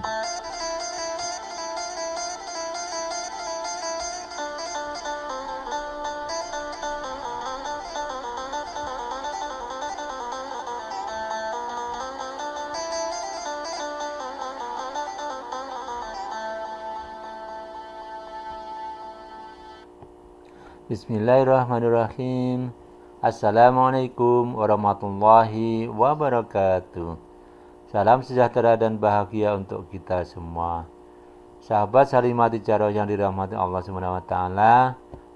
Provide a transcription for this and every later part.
Bismillahirrahmanirrahim. Assalamualaikum warahmatullahi wabarakatuh. Salam sejahtera dan bahagia untuk kita semua. Sahabat Salimah Tijarah yang dirahmati Allah SWT,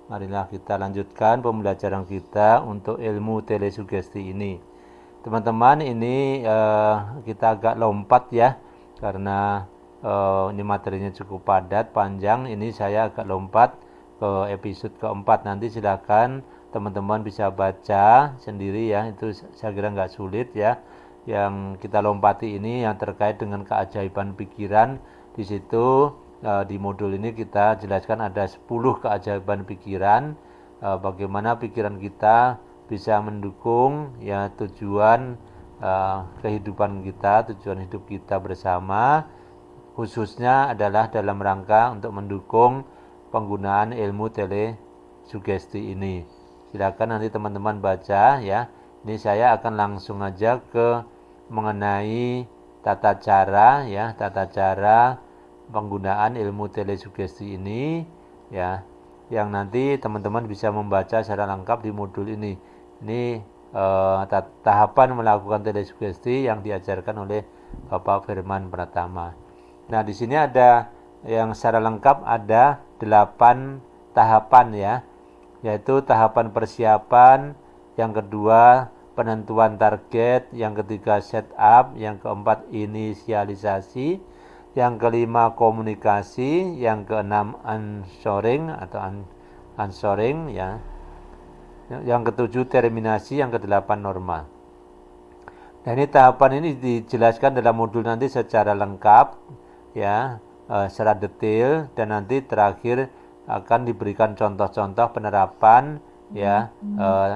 marilah kita lanjutkan pembelajaran kita untuk ilmu telesugesti ini. Teman-teman, ini kita agak lompat ya, karena ini materinya cukup padat, panjang. Ini saya agak lompat ke episode keempat. Nanti silakan teman-teman bisa baca sendiri ya, itu saya kira nggak sulit ya. Yang kita lompati ini yang terkait dengan keajaiban pikiran. Di situ di modul ini kita jelaskan ada 10 keajaiban pikiran, bagaimana pikiran kita bisa mendukung ya tujuan kehidupan kita, tujuan hidup kita bersama, khususnya adalah dalam rangka untuk mendukung penggunaan ilmu telesugesti ini. Silakan nanti teman-teman baca ya. Ini saya akan langsung aja ke mengenai tata cara ya, tata cara penggunaan ilmu telesugesti ini ya, yang nanti teman-teman bisa membaca secara lengkap di modul ini. Ini tahapan melakukan telesugesti yang diajarkan oleh Bapak Firman Pratama. Nah, di sini ada yang secara lengkap ada 8 tahapan ya, yaitu tahapan persiapan, yang kedua penentuan target, yang ketiga setup, yang keempat inisialisasi, yang kelima komunikasi, yang keenam answering atau answering ya, yang ketujuh terminasi, yang kedelapan normal. Nah, ini tahapan ini dijelaskan dalam modul nanti secara lengkap ya, secara detail, dan nanti terakhir akan diberikan contoh-contoh penerapan ya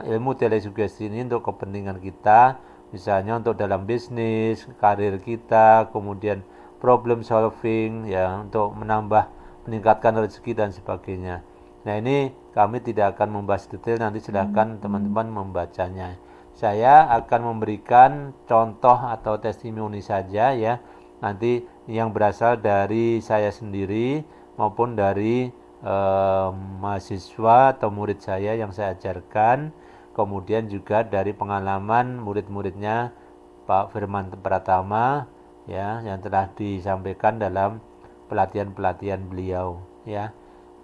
ilmu telesugesti ini untuk kepentingan kita, misalnya untuk dalam bisnis, karir kita, kemudian problem solving ya, untuk meningkatkan rezeki dan sebagainya. Nah, ini kami tidak akan membahas detail, nanti silahkan teman-teman membacanya. Saya akan memberikan contoh atau testimoni saja ya, nanti yang berasal dari saya sendiri maupun dari mahasiswa atau murid saya yang saya ajarkan, kemudian juga dari pengalaman murid-muridnya Pak Firman Pratama ya, yang telah disampaikan dalam pelatihan-pelatihan beliau ya.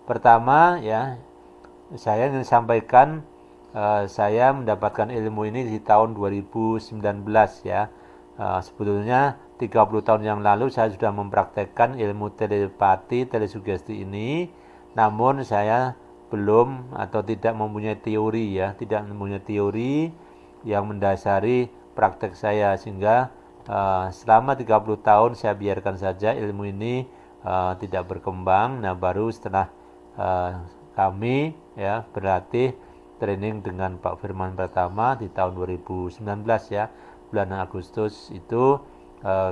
Pertama ya, saya ingin sampaikan saya mendapatkan ilmu ini di tahun 2019 ya. Sebetulnya 30 tahun yang lalu saya sudah mempraktekkan ilmu telepati, telesugesti ini, namun saya belum atau tidak mempunyai teori ya, tidak mempunyai teori yang mendasari praktek saya, sehingga selama 30 tahun saya biarkan saja ilmu ini tidak berkembang. Nah, baru setelah kami ya berlatih training dengan Pak Firman Pratama di tahun 2019 ya, bulan Agustus itu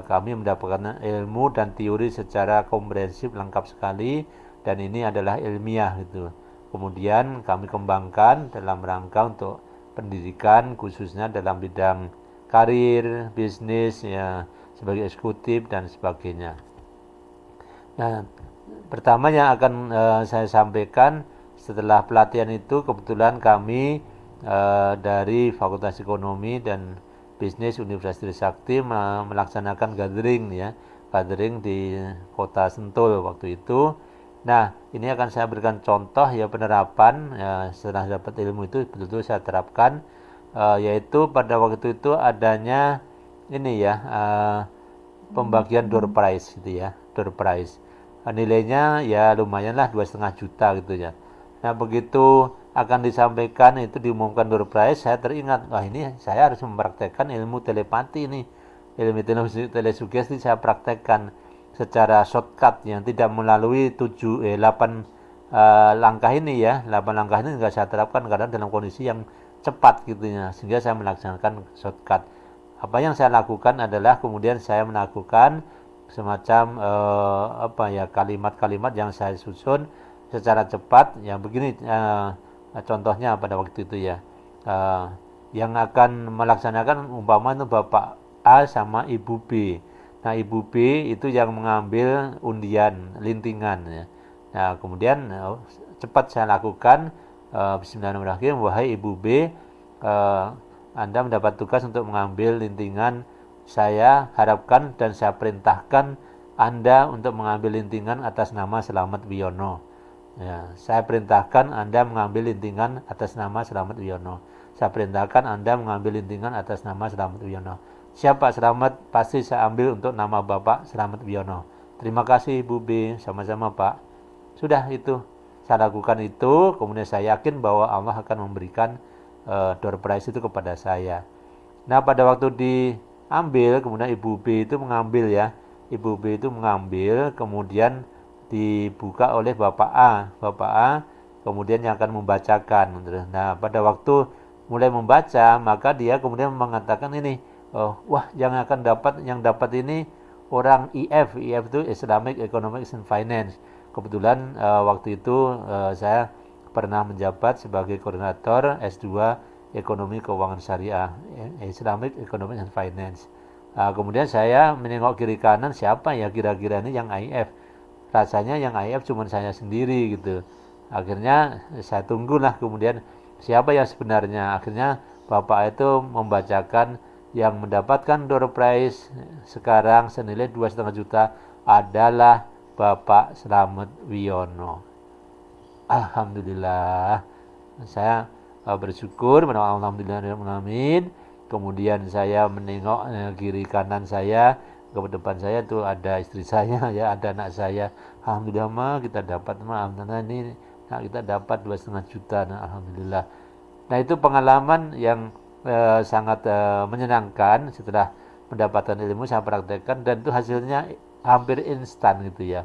kami mendapatkan ilmu dan teori secara komprehensif lengkap sekali, dan ini adalah ilmiah gitu. Kemudian kami kembangkan dalam rangka untuk pendidikan, khususnya dalam bidang karir, bisnis ya, sebagai eksekutif dan sebagainya. Nah, pertama yang akan saya sampaikan, setelah pelatihan itu kebetulan kami dari Fakultas Ekonomi dan Bisnis Universitas Trisakti melaksanakan gathering di Kota Sentul waktu itu. Nah, ini akan saya berikan contoh ya penerapan ya, setelah dapat ilmu itu betul-betul saya terapkan, yaitu pada waktu itu adanya ini ya, pembagian door prize gitu ya, door prize. Nilainya ya lumayan lah, 2,5 juta gitu ya. Nah, begitu akan disampaikan itu, diumumkan door prize, saya teringat, wah ini saya harus mempraktekkan ilmu telepati ini, ilmu telesugesti saya praktekkan secara shortcut yang tidak melalui 8 langkah ini ya. 8 langkah ini enggak saya terapkan karena dalam kondisi yang cepat gitu ya, sehingga saya melaksanakan shortcut. Apa yang saya lakukan adalah kemudian saya melakukan semacam kalimat-kalimat yang saya susun secara cepat. Yang begini contohnya pada waktu itu ya, yang akan melaksanakan umpama itu Bapak A sama Ibu B. Nah, Ibu B itu yang mengambil undian lintingan ya. Nah, kemudian cepat saya lakukan, bismillahirrahmanirrahim, wahai Ibu B, Anda mendapat tugas untuk mengambil lintingan. Saya harapkan dan saya perintahkan Anda untuk mengambil lintingan atas nama Slamet Wiono. Ya, saya perintahkan Anda mengambil lintingan atas nama Slamet Wiono. Saya perintahkan Anda mengambil lintingan atas nama Slamet Wiono. Siapa Slamet? Pasti saya ambil untuk nama Bapak Slamet Wiono. Terima kasih Bu B, sama-sama Pak. Sudah itu, saya lakukan itu, kemudian saya yakin bahwa Allah akan memberikan door prize itu kepada saya. Nah, pada waktu diambil, kemudian Ibu B itu mengambil ya. Ibu B itu mengambil, kemudian dibuka oleh Bapak A. Bapak A kemudian yang akan membacakan. Nah, pada waktu mulai membaca, maka dia kemudian mengatakan ini, wah, yang dapat ini orang IF. IF itu Islamic Economics and Finance. Kebetulan waktu itu saya pernah menjabat sebagai koordinator S2 Ekonomi Keuangan Syariah, Islamic Economics and Finance. Kemudian saya menengok kiri kanan, siapa ya kira-kira ini yang IF. Rasanya yang IF cuma saya sendiri gitu. Akhirnya saya tunggulah kemudian siapa yang sebenarnya. Akhirnya Bapak itu membacakan yang mendapatkan door prize sekarang senilai 2,5 juta adalah Bapak Slamet Wiono. Alhamdulillah, saya bersyukur, alhamdulillahirrahmanirrahim. Kemudian saya menengok kiri kanan saya, ke depan saya tuh ada istri saya ya, ada anak saya. Alhamdulillah mah kita dapat, ini kita dapat 2,5 juta. Nah, alhamdulillah. Nah, itu pengalaman yang sangat menyenangkan. Setelah mendapatkan ilmu saya praktekkan dan itu hasilnya hampir instan gitu ya.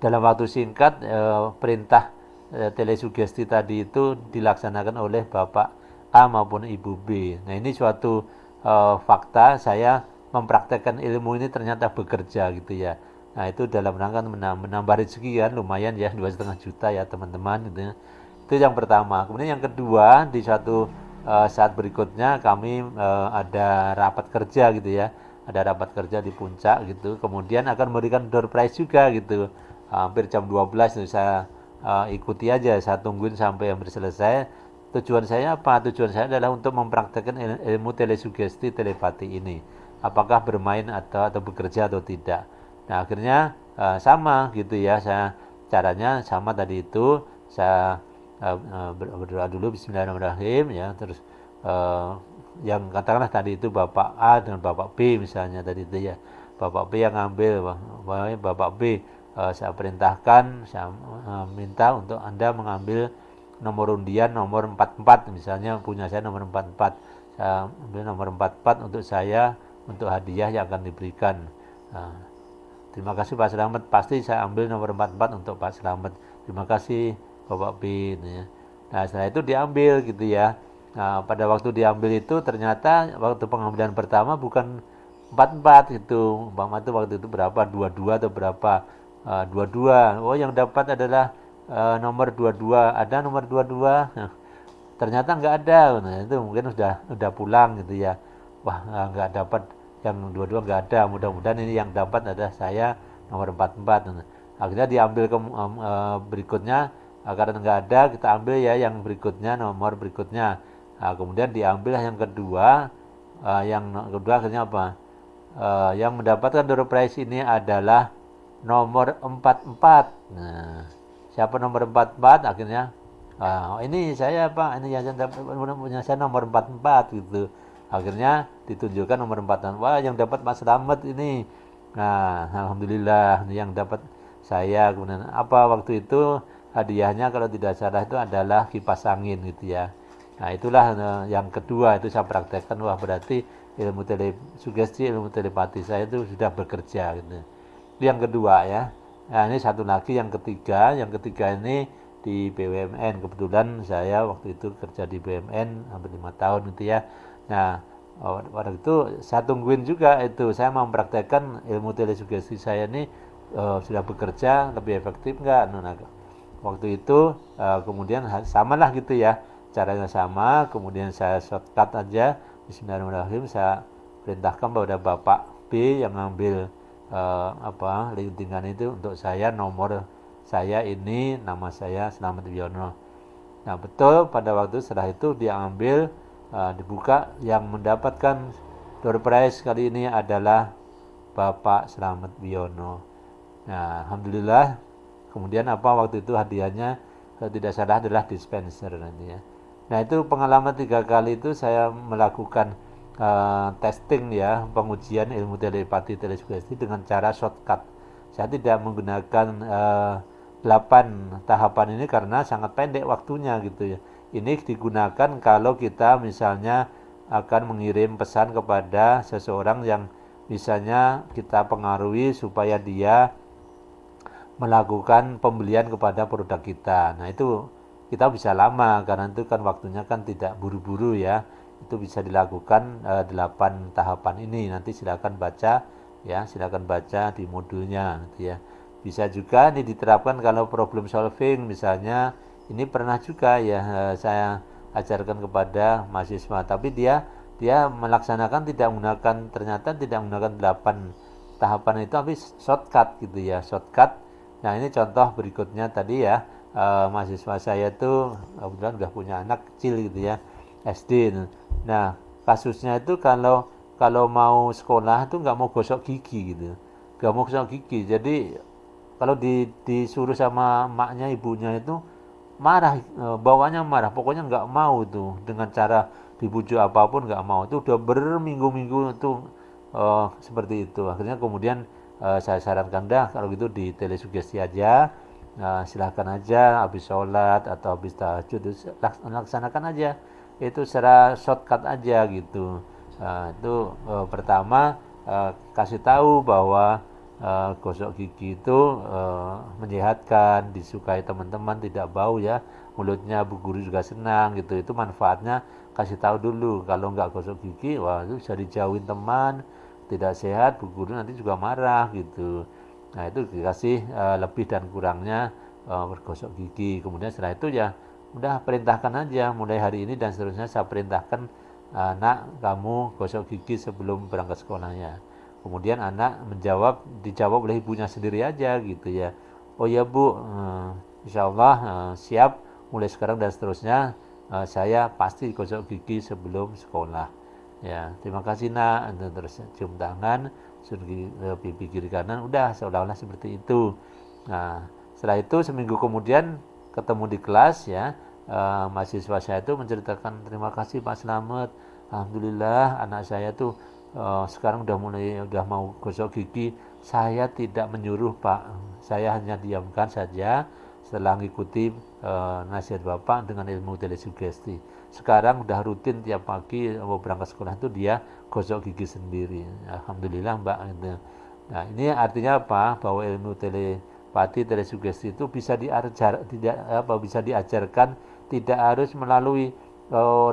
Dalam waktu singkat perintah telesugesti tadi itu dilaksanakan oleh Bapak A maupun Ibu B. Nah, ini suatu fakta, saya mempraktekkan ilmu ini ternyata bekerja gitu ya. Nah, itu dalam rangka menambah rezeki kan, lumayan ya, 2,5 juta ya teman-teman gitu ya. Itu yang pertama. Kemudian yang kedua, di suatu saat berikutnya kami ada rapat kerja gitu ya. Ada rapat kerja di puncak gitu. Kemudian akan memberikan door prize juga gitu. Hampir jam 12 itu saya ikuti aja, saya tungguin sampai hampir selesai. Tujuan saya apa? Tujuan saya adalah untuk mempraktekkan ilmu telesugesti telepati ini. Apakah bermain atau bekerja atau tidak. Nah, akhirnya sama gitu ya. Caranya sama tadi itu. Saya berdoa dulu bismillahirrahmanirrahim ya, terus yang katakanlah tadi itu Bapak A dengan Bapak B misalnya tadi itu ya. Bapak B yang ngambil, Bapak B saya perintahkan, saya minta untuk Anda mengambil nomor undian nomor 44 misalnya, punya saya nomor 44. Saya ambil nomor 44 untuk saya, untuk hadiah yang akan diberikan. Terima kasih Pak Slamet, pasti saya ambil nomor 44 untuk Pak Slamet. Terima kasih Bapak B. Nah, setelah itu diambil gitu ya. Nah, pada waktu diambil itu ternyata waktu pengambilan pertama bukan 44 gitu. Umpama itu waktu itu berapa? 22 atau berapa? 22. Oh, yang dapat adalah nomor 22. Ada nomor 22? Nah, ternyata nggak ada. Nah, itu mungkin udah pulang gitu ya. Wah, nggak dapat yang 22, nggak ada. Mudah-mudahan ini yang dapat adalah saya nomor 44. Nah, akhirnya diambil berikutnya. Karena nggak ada, kita ambil ya yang berikutnya, nomor berikutnya. Nah, kemudian diambil yang kedua. Yang kedua akhirnya apa? Yang mendapatkan door prize ini adalah nomor 44. Nah, siapa nomor 44? Akhirnya ini saya Pak, ini yang punya saya nomor 44 gitu. Akhirnya ditunjukkan nomor 44. Wah, yang dapat Mas Slamet ini. Nah, alhamdulillah yang dapat saya. Kemudian apa waktu itu hadiahnya kalau tidak salah itu adalah kipas angin gitu ya. Nah, itulah yang kedua itu saya praktekkan. Wah, berarti ilmu telesugesti, ilmu telepati saya itu sudah bekerja gitu. Yang kedua ya. Nah, ini satu lagi yang ketiga. Yang ketiga ini di BUMN. Kebetulan saya waktu itu kerja di BUMN hampir 5 tahun gitu ya. Nah, Pada itu saya tungguin juga itu, saya mau mempraktekkan ilmu telesugesti saya ini sudah bekerja lebih efektif nggak. Nah, waktu itu kemudian samalah gitu ya, caranya sama, kemudian saya shortcut aja, Bismillahirrahmanirrahim, saya perintahkan pada Bapak B yang ngambil lintingan itu untuk saya, nomor saya ini, nama saya Slamet Wiono. Nah betul, pada waktu setelah itu dia ambil, dibuka, yang mendapatkan door prize kali ini adalah Bapak Slamet Wiono. Nah alhamdulillah, kemudian waktu itu hadiahnya kalau tidak salah adalah dispenser nanti ya. Nah itu pengalaman 3 kali itu saya melakukan testing ya, pengujian ilmu telepati telesugesti dengan cara shortcut. Saya tidak menggunakan 8 tahapan ini karena sangat pendek waktunya gitu ya. Ini digunakan kalau kita misalnya akan mengirim pesan kepada seseorang yang misalnya kita pengaruhi supaya dia melakukan pembelian kepada produk kita. Nah itu kita bisa lama karena itu kan waktunya kan tidak buru-buru ya. Itu bisa dilakukan 8 tahapan ini. Nanti silakan baca ya, silakan baca di modulnya gitu ya. Bisa juga ini diterapkan kalau problem solving misalnya. Ini pernah juga ya saya ajarkan kepada mahasiswa, tapi dia melaksanakan ternyata tidak menggunakan 8 tahapan itu, tapi shortcut gitu ya, shortcut. Nah ini contoh berikutnya tadi ya, mahasiswa saya itu kebetulan udah punya anak kecil gitu ya, SD. Nah kasusnya itu kalau mau sekolah itu nggak mau gosok gigi gitu, nggak mau gosok gigi. Jadi kalau disuruh sama maknya, ibunya itu marah, bawahnya marah, pokoknya nggak mau tuh, dengan cara dibujuk apapun nggak mau. Itu udah berminggu-minggu itu seperti itu. Akhirnya kemudian saya sarankan, dah kalau gitu di telesugesti aja, silahkan aja habis sholat atau habis tahajud laksanakan aja itu secara shortcut aja gitu. Itu pertama, kasih tahu bahwa gosok gigi itu menyehatkan, disukai teman-teman, tidak bau ya, mulutnya Bu Guru juga senang gitu. Itu manfaatnya kasih tahu dulu. Kalau nggak gosok gigi, wah itu bisa dijauhin teman, tidak sehat, Bu Guru nanti juga marah gitu. Nah itu dikasih lebih dan kurangnya bergosok gigi. Kemudian setelah itu ya udah perintahkan aja, mulai hari ini dan seterusnya saya perintahkan, nak kamu gosok gigi sebelum berangkat sekolahnya. Kemudian anak dijawab oleh ibunya sendiri aja gitu ya. Oh ya Bu, insya Allah siap, mulai sekarang dan seterusnya saya pasti gosok gigi sebelum sekolah. Ya, terima kasih nak. Terus cium tangan, pipi kiri kanan, udah seolah-olah seperti itu. Nah, setelah itu seminggu kemudian ketemu di kelas ya, mahasiswa saya itu menceritakan, terima kasih Pak Slamet, alhamdulillah anak saya tuh sekarang udah mau gosok gigi. Saya tidak menyuruh Pak, saya hanya diamkan saja setelah mengikuti nasihat Bapak dengan ilmu telesugesti. Sekarang udah rutin tiap pagi mau berangkat sekolah itu dia gosok gigi sendiri. Alhamdulillah Mbak. Nah ini artinya apa? Bahwa ilmu telepati telesugesti itu bisa bisa diajarkan, tidak harus melalui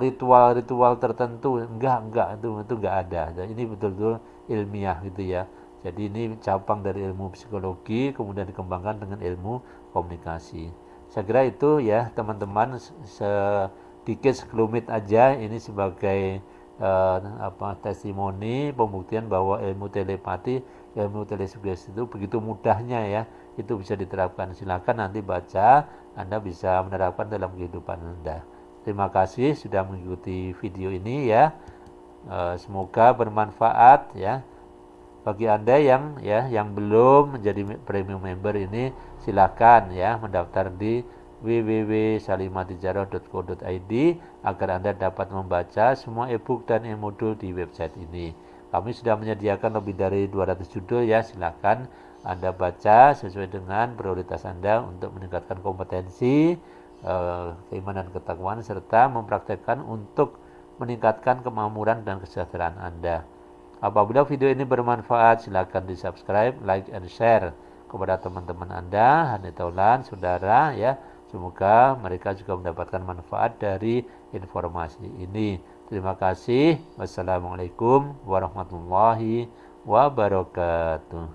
ritual-ritual tertentu, enggak, itu enggak ada. Dan ini betul-betul ilmiah gitu ya. Jadi ini cabang dari ilmu psikologi kemudian dikembangkan dengan ilmu komunikasi. Saya kira itu ya teman-teman, sedikit sekelumit aja ini sebagai testimoni pembuktian bahwa ilmu telepati, ilmu telesugesti itu begitu mudahnya ya, itu bisa diterapkan. Silakan nanti baca, Anda bisa menerapkan dalam kehidupan Anda. Terima kasih sudah mengikuti video ini ya. Semoga bermanfaat ya. Bagi Anda yang belum menjadi premium member ini, silakan ya mendaftar di www.salimatijarah.co.id agar Anda dapat membaca semua e-book dan e-modul di website ini. Kami sudah menyediakan lebih dari 200 judul ya, silakan Anda baca sesuai dengan prioritas Anda untuk meningkatkan kompetensi, keimanan, ketakwaan, serta mempraktekkan untuk meningkatkan kemakmuran dan kesejahteraan Anda. Apabila video ini bermanfaat, silakan di subscribe, like, and share kepada teman-teman Anda, Hanetaulan, saudara ya, Semoga mereka juga mendapatkan manfaat dari informasi ini. Terima kasih. Wassalamualaikum warahmatullahi wabarakatuh.